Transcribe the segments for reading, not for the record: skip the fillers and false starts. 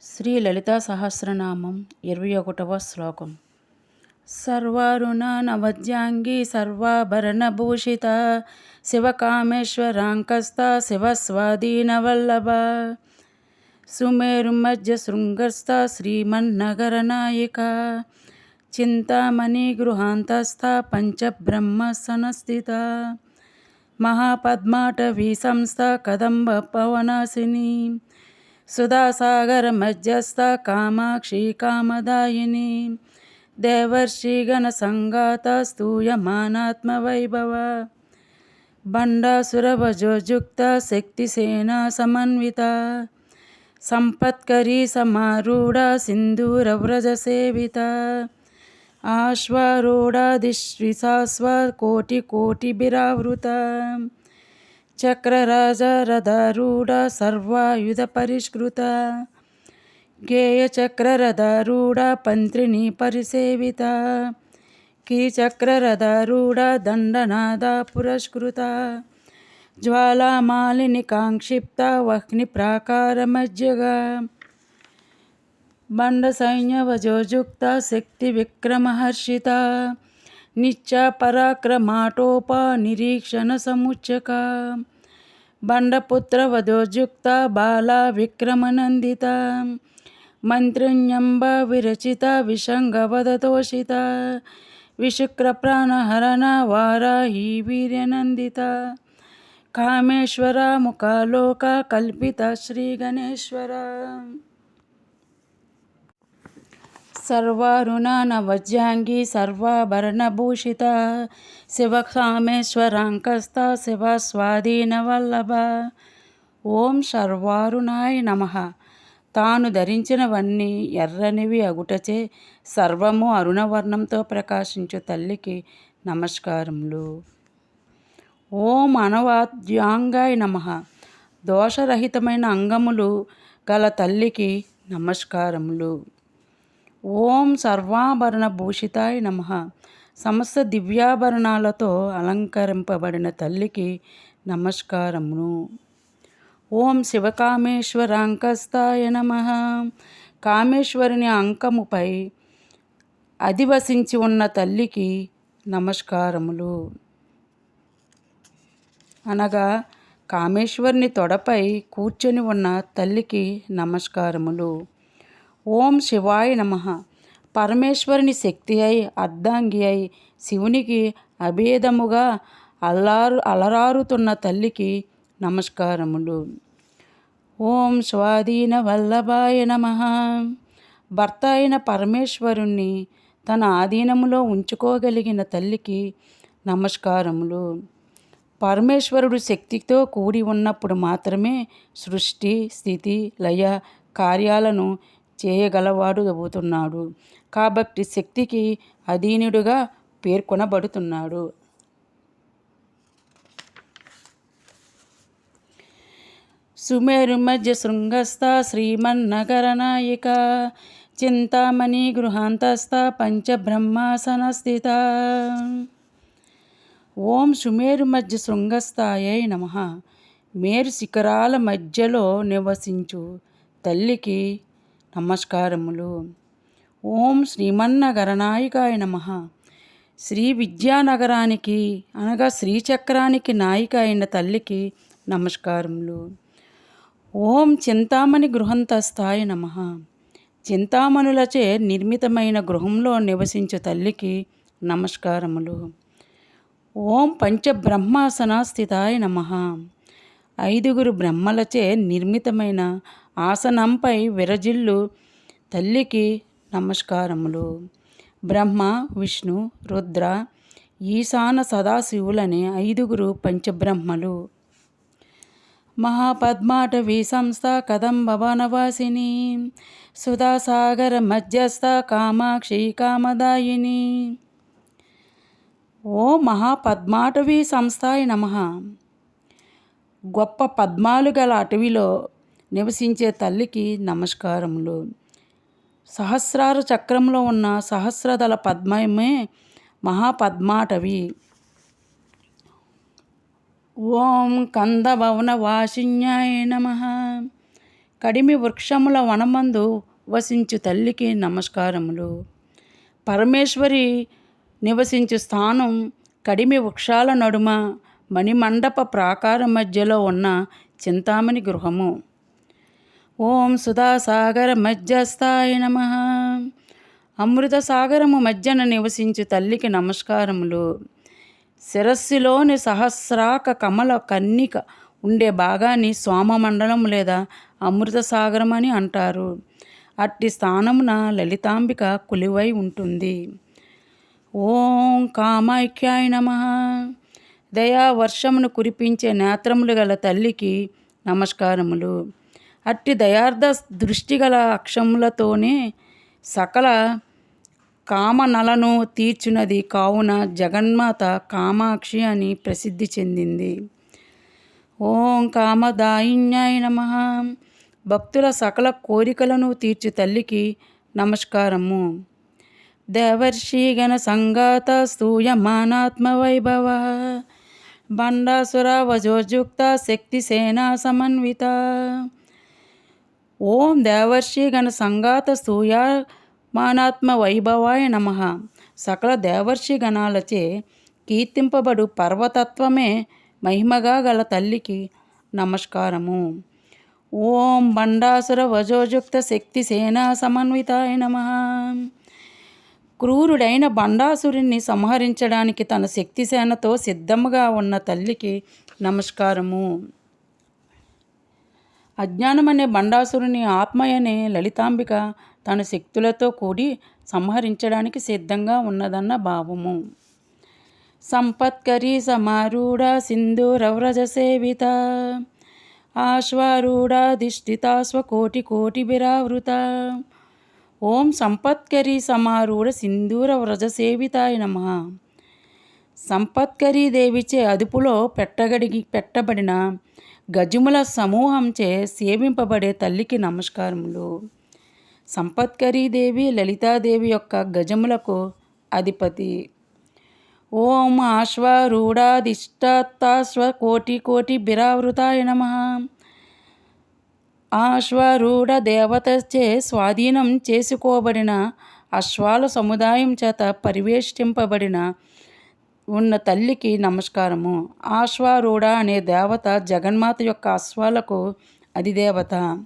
శ్రీ లలితా సహస్రనామం 21వ శ్లోకం. సర్వారుణానవద్యాంగి సర్వాభరణభూషిత శివకామేశ్వరాంకస్త శివస్వాధీనవల్లభ సుమేరుమధ్య శృంగస్థ శ్రీమన్నగరనాయిక చింతామణి గృహాంతస్థ పంచబ్రహ్మసనస్థిత మహాపద్మాటవీ సంస్థ కదంబ పవనాశిని సుధాసాగర మధ్యస్థ కామాక్షి కామదాయిని దేవర్షిగణ సంగాత స్తూయమానాత్మవైభవ బండాసురవజోజుక్త శక్తిసేనా సమన్విత సంపత్కరీ సమారూఢ సింధూరవ్రజ సేవిత ఆశ్వారూఢాదిశ్విశాశ్వ కోటి కోటిభిరావృత చక్రరాజరథారూఢ సర్వాయుధ పరిష్కృత గేయచక్రరథారూఢ పంత్రిణీ పరిసేవిత కిరిచక్రరథారూఢ దండనాద పురస్కృత జ్వాలామాలిని కాంక్షిప్త వహ్ని ప్రాకారమజ్జగ బండ సైన్యవజోజుక్త శక్తి విక్రమహర్షిత నిత్య పరాక్రమాటోప నిరీక్షణ సముచ్చక బండపుత్ర వధోజుక్త బాల విక్రమనందిత మంత్రిణ్యంబ విరచిత విషంగవదతోషిత విశుక్ర ప్రాణహరణ వారాహి వీర్యనందిత కామేశ్వర ముఖాలోక కల్పిత శ్రీ గణేశ్వర సర్వారుణానవద్యాంగి సర్వాభరణభూషిత శివకామేశ్వరాంకస్త శివస్వాధీనవల్లభ. ఓం సర్వారుణాయ నమః. తాను ధరించినవన్నీ ఎర్రనివి అగుటచే సర్వము అరుణవర్ణంతో ప్రకాశించు తల్లికి నమస్కారములు. ఓం అనవాద్యాంగాయ నమః. దోషరహితమైన అంగములు గల తల్లికి నమస్కారములు. ఓం సర్వాభరణ భూషితాయ నమః. సమస్త దివ్యాభరణాలతో అలంకరింపబడిన తల్లికి నమస్కారమును. ఓం శివకామేశ్వరాంకస్థాయ నమః. కామేశ్వరుని అంకముపై అధివసించి ఉన్న తల్లికి నమస్కారములు. అనగా కామేశ్వరుని తొడపై కూర్చొని ఉన్న తల్లికి నమస్కారములు. ఓం శివాయ నమః. పరమేశ్వరుని శక్తి అయి అర్ధాంగి అయి శివునికి అభేదముగా అలరారుతున్న తల్లికి నమస్కారములు. ఓం స్వాధీన వల్లభాయ నమః. భర్త అయిన పరమేశ్వరుణ్ణి తన ఆధీనములో ఉంచుకోగలిగిన తల్లికి నమస్కారములు. పరమేశ్వరుడు శక్తితో కూడి ఉన్నప్పుడు మాత్రమే సృష్టి స్థితి లయ కార్యాలను చేయగలవాడు అవుతున్నాడు. కాబట్టి శక్తికి అధీనుడుగా పేర్కొనబడుతున్నాడు. సుమేరు మధ్య శృంగస్థ శ్రీమన్నగరనాయిక చింతామణి గృహాంతస్థ పంచబ్రహ్మాసనస్థిత. ఓం సుమేరు మధ్య శృంగస్థాయై నమః. మేరు శిఖరాల మధ్యలో నివసించు తల్లికి నమస్కారములు. ఓం శ్రీమన్నగరనాయికాయ నమః. శ్రీ విద్యానగరానికి అనగా శ్రీచక్రానికి నాయిక అయిన తల్లికి నమస్కారములు. ఓం చింతామణి గృహంతస్థాయ నమః. చింతామణులచే నిర్మితమైన గృహంలో నివసించు తల్లికి నమస్కారములు. ఓం పంచబ్రహ్మాసన స్థితాయ నమః. 5 బ్రహ్మలచే నిర్మితమైన ఆసనంపై విరజిల్లు తల్లికి నమస్కారములు. బ్రహ్మ విష్ణు రుద్ర ఈశాన సదాశివులనే 5 పంచబ్రహ్మలు. మహాపద్మాటవీ సంస్థ కదంబవనవాసిని సుధాసాగర మధ్యస్థ కామాక్షి కామదాయిని. ఓ మహాపద్మాటవీ సంస్థాయ నమః. గొప్ప పద్మాలు గల అటవిలో నివసించే తల్లికి నమస్కారములు. సహస్రార చక్రంలో ఉన్న సహస్రదళ పద్మమే మహాపద్మాటవి. ఓం కందభవనవాసిన్యాయ నమః. కడిమి వృక్షముల వనమందు వసించు తల్లికి నమస్కారములు. పరమేశ్వరి నివసించు స్థానం కడిమి వృక్షాల నడుమ మణిమండప ప్రాకారం మధ్యలో ఉన్న చింతామణి గృహము. ఓం సుధాసాగర మధ్యస్థాయ నమః. అమృత సాగరము మధ్యన నివసించు తల్లికి నమస్కారములు. శిరస్సులోని సహస్రాక కమల కన్నిక ఉండే భాగాన్ని సోమమండలం లేదా అమృత సాగరం అని అంటారు. అట్టి స్థానమున లలితాంబిక కొలువై ఉంటుంది. ఓం కామాఖ్యాయ నమః. దయా వర్షమును కురిపించే నేత్రములు గల తల్లికి నమస్కారములు. అట్టి దయార్థ దృష్టి గల అక్షములతోనే సకల కామనలను తీర్చునది కావున జగన్మాత కామాక్షి అని ప్రసిద్ధి చెందింది. ఓం కామదాయిన్యాయ నమః. భక్తుల సకల కోరికలను తీర్చు తల్లికి నమస్కారము. దేవర్షిగణ సంగాత స్తూయమానాత్మ వైభవ బండాసుర వజోజుక్త శక్తి సేనా సమన్విత. ఓం దేవర్షిగణ సంగాత స్తూయమానాత్మ వైభవాయ నమః. సకల దేవర్షి గణాలచే కీర్తింపబడు పర్వతత్వమే మహిమగా గల తల్లికి నమస్కారము. ఓం బండాసుర వజోజుక్త శక్తి సేనా సమన్వితాయ నమః. క్రూరుడైన బండాసురుణ్ణి సంహరించడానికి తన శక్తి సేనతో సిద్ధముగా ఉన్న తల్లికి నమస్కారము. అజ్ఞానమనే బండాసురుని ఆత్మయనే లలితాంబిక తన శక్తులతో కూడి సంహరించడానికి సిద్ధంగా ఉన్నదన్న భావము. సంపత్కరీ సమారూఢ సింధూరవ్రజ సేవిత ఆశ్వారూఢాధిష్ఠిత స్వకోటి కోటి విరావృత. ఓం సంపత్కరీ సమారూఢ సింధూర వ్రజ సేవితాయ నమః. సంపత్కరీ దేవిచే అదుపులో పెట్టబడిన గజముల సమూహంచే సేవింపబడే తల్లికి నమస్కారములు. సంపత్కరీ దేవి లలితాదేవి యొక్క గజములకు అధిపతి. ఓం ఆశ్వారూఢాధిష్ఠిత కోటి కోటి బిరావృతాయ నమః. ఆశ్వారూఢ దేవతచే స్వాధీనం చేసుకోబడిన అశ్వాల సముదాయం చేత పరివేష్టింపబడిన ఉన్న తల్లికి నమస్కారము. ఆశ్వారూఢ అనే దేవత జగన్మాత యొక్క అశ్వాలకు అధిదేవత.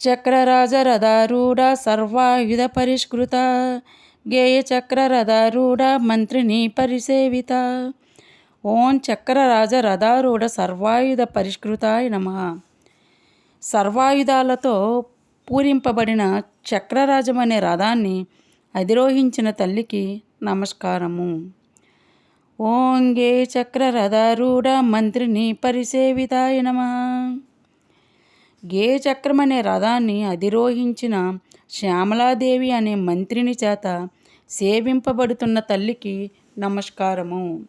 చక్రరాజ రథారూఢ సర్వాయుధ పరిష్కృత గేయ చక్రరథారూఢ మంత్రిని పరిసేవిత. ఓం చక్రరాజ రథారూఢ సర్వాయుధ పరిష్కృతాయ నమః. సర్వాయుధాలతో పూరింపబడిన చక్రరాజమనే రథాన్ని అధిరోహించిన తల్లికి నమస్కారము. ఓం గే చక్రరథారూఢ మంత్రిని పరిసేవితాయ నమః. గే చక్రమనే రథాన్ని అధిరోహించిన శ్యామలాదేవి అనే మంత్రిని చేత సేవింపబడుతున్న తల్లికి నమస్కారము.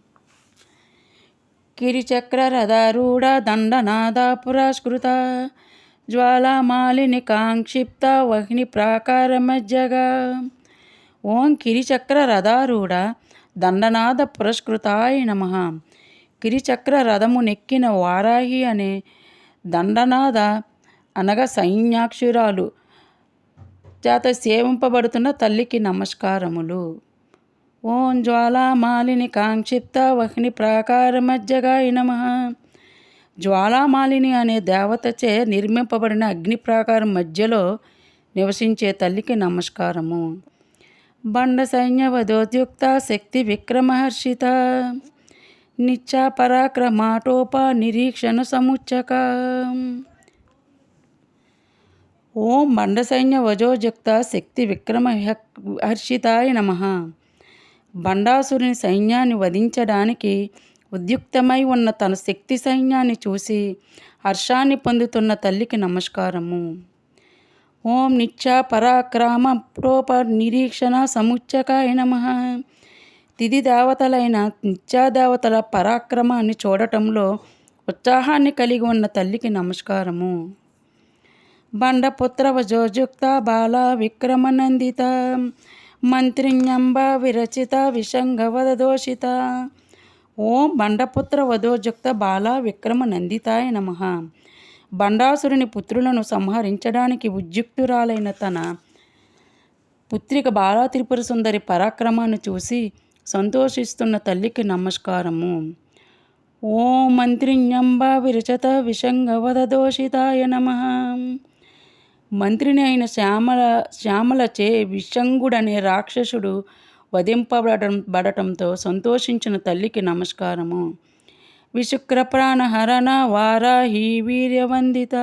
కిరిచక్రరథారూఢ దండనాద పురస్కృత జ్వాలామాలిని కాంక్షిప్త వహ్ని ప్రాకార మధ్యగా. ఓం కిరిచక్ర రథారూఢ దండనాద పురస్కృతాయ నమః. కిరిచక్ర రథము నెక్కిన వారాహి అనే దండనాద అనగా సైన్యాక్షురాలు చేత సేవింపబడుతున్న తల్లికి నమస్కారములు. ఓం జ్వాలామాలిని కాంక్షిప్త వహ్ని ప్రాకార మధ్యగాయ నమః. జ్వాలామాలిని అనే దేవతచే నిర్మింపబడిన అగ్ని ప్రాకారం మధ్యలో నివసించే తల్లికి నమస్కారము. బండ సైన్య వధోద్యుక్త శక్తి విక్రమహర్షిత నిత్య పరాక్రమాటోప నిరీక్షణ సముచ్చక. ఓం బండ సైన్య వజోజుక్త శక్తి విక్రమహర్షితాయ నమః. బండాసురుని సైన్యాన్ని వధించడానికి ఉద్యుక్తమై ఉన్న తన శక్తి సైన్యాన్ని చూసి హర్షాన్ని పొందుతున్న తల్లికి నమస్కారము. ఓం నిత్య పరాక్రమ ప్రోప నిరీక్షణ సముచ్చకాయ నమః. తిథి దేవతలైన నిత్యాదేవతల పరాక్రమాన్ని చూడటంలో ఉత్సాహాన్ని కలిగి ఉన్న తల్లికి నమస్కారము. బండపుత్ర వజోజుక్త బాల విక్రమనందిత మంత్రిణ్యంబ విరచిత విషంగవదోషిత. ఓం బండపుత్ర వధోజుక్త బాల విక్రమ నందితాయ నమః. బండాసురుని పుత్రులను సంహరించడానికి ఉద్యుక్తురాలైన తన పుత్రిక బాలాత్రిపుర సుందరి పరాక్రమాన్ని చూసి సంతోషిస్తున్న తల్లికి నమస్కారము. ఓం మంత్రిణ్యంబా విరచత విషంగవదోషితాయ నమః. మంత్రిని అయిన శ్యామలచే విషంగుడనే రాక్షసుడు వధింపబడటంతో సంతోషించిన తల్లికి నమస్కారము. విశుక్ర ప్రాణహరణ వారాహి వీర్యవందిత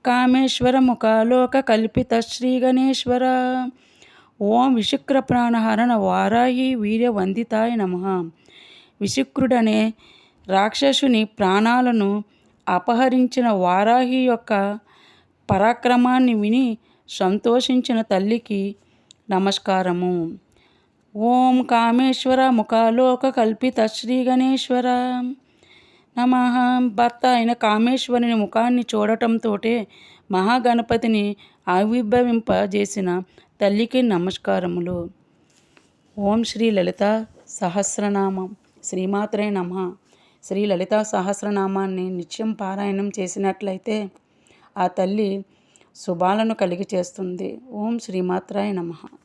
కామేశ్వర ముఖాలోక కల్పిత శ్రీ గణేశ్వర. ఓం విశుక్ర ప్రాణహరణ వారాహి వీర్యవందితాయ నమః. విశుక్రుడనే రాక్షసుని ప్రాణాలను అపహరించిన వారాహి యొక్క పరాక్రమాన్ని విని సంతోషించిన తల్లికి నమస్కారము. ఓం కామేశ్వర ముఖాలోక కల్పిత శ్రీ గణేశ్వర నమః. భర్త అయిన కామేశ్వరుని ముఖాన్ని చూడటంతోటే మహాగణపతిని ఆవిర్భవింపజేసిన తల్లికి నమస్కారములు. ఓం శ్రీ లలిత సహస్రనామం. శ్రీమాత్రే నమః. శ్రీ లలితా సహస్రనామాన్ని నిత్యం పారాయణం చేసినట్లయితే ఆ తల్లి శుభాలను కలిగి చేస్తుంది. ఓం శ్రీమాత్రాయ నమః.